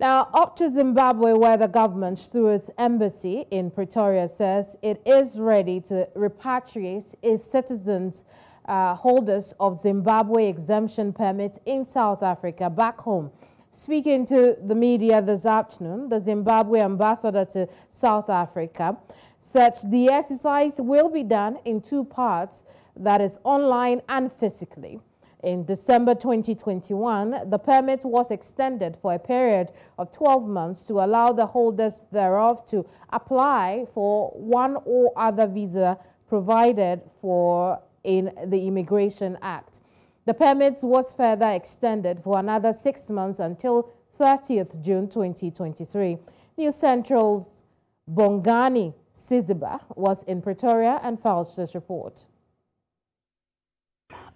Now, up to Zimbabwe, where the government, through its embassy in Pretoria, says it is ready to repatriate its citizens, holders of Zimbabwe exemption permits in South Africa back home. Speaking to the media this afternoon, the Zimbabwe Ambassador to South Africa said the exercise will be done in two parts, that is online and physically. In December 2021, the permit was extended for a period of 12 months to allow the holders thereof to apply for one or other visa provided for in the Immigration Act. The permit was further extended for another 6 months until 30th June 2023. News Central's Bongani Siziba was in Pretoria and filed this report.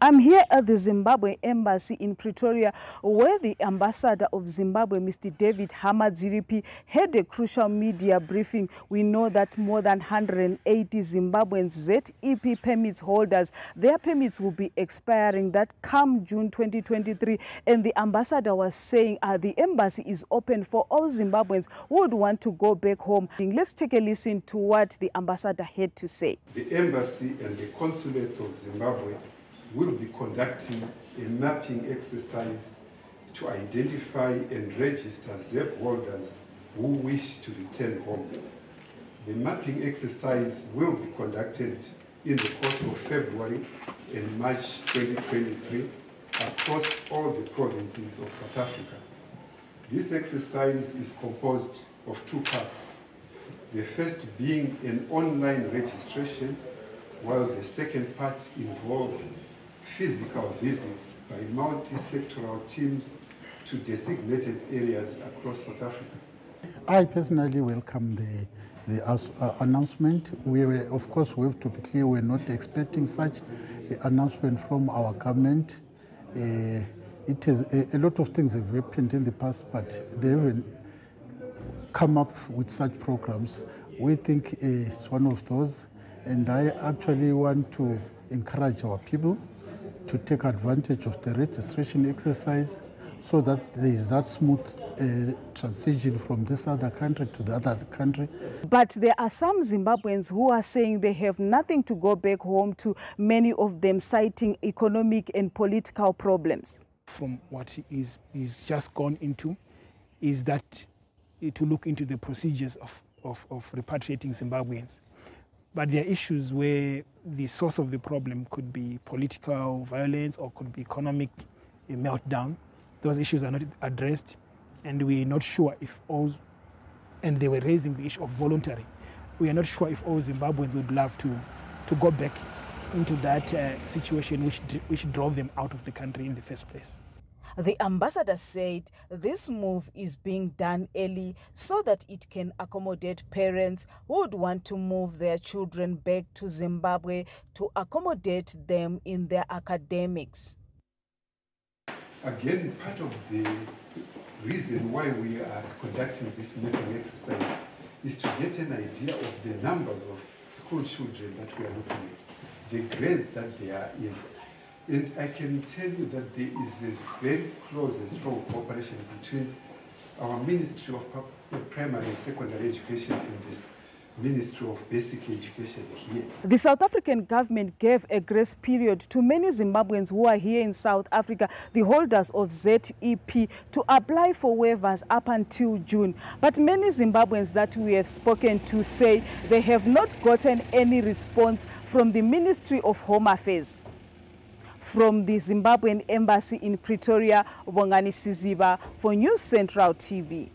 I'm here at the Zimbabwe Embassy in Pretoria, where the Ambassador of Zimbabwe, Mr. David Hamadziripi, had a crucial media briefing. We know that more than 180 Zimbabwean ZEP permits holders, their permits will be expiring that come June 2023. And the Ambassador was saying the embassy is open for all Zimbabweans who would want to go back home. Let's take a listen to what the Ambassador had to say. The embassy and the consulates of Zimbabwe will be conducting a mapping exercise to identify and register ZEP holders who wish to return home. The mapping exercise will be conducted in the course of February and March 2023 across all the provinces of South Africa. This exercise is composed of two parts, the first being an online registration, while the second part involves physical visits by multi-sectoral teams to designated areas across South Africa. I personally welcome the announcement. We were, of course, we have to be clear, we're not expecting such an announcement from our government. It is a lot of things have happened in the past, but they haven't come up with such programs. We think it's one of those, and I actually want to encourage our people to take advantage of the registration exercise so that there is that smooth transition from this other country to the other country. But there are some Zimbabweans who are saying they have nothing to go back home to, many of them citing economic and political problems. From what he's just gone into is that to look into the procedures of repatriating Zimbabweans. But there are issues where the source of the problem could be political violence or could be economic meltdown. Those issues are not addressed, and we're not sure if all, and they were raising the issue of voluntary. We are not sure if all Zimbabweans would love to go back into that situation which drove them out of the country in the first place. The ambassador said this move is being done early so that it can accommodate parents who would want to move their children back to Zimbabwe to accommodate them in their academics. Again, part of the reason why we are conducting this mapping exercise is to get an idea of the numbers of school children that we are looking at, the grades that they are in. And I can tell you that there is a very close and strong cooperation between our Ministry of Primary and Secondary Education and this Ministry of Basic Education here. The South African government gave a grace period to many Zimbabweans who are here in South Africa, the holders of ZEP, to apply for waivers up until June. But many Zimbabweans that we have spoken to say they have not gotten any response from the Ministry of Home Affairs. From the Zimbabwean Embassy in Pretoria, Bongani Siziba for News Central TV.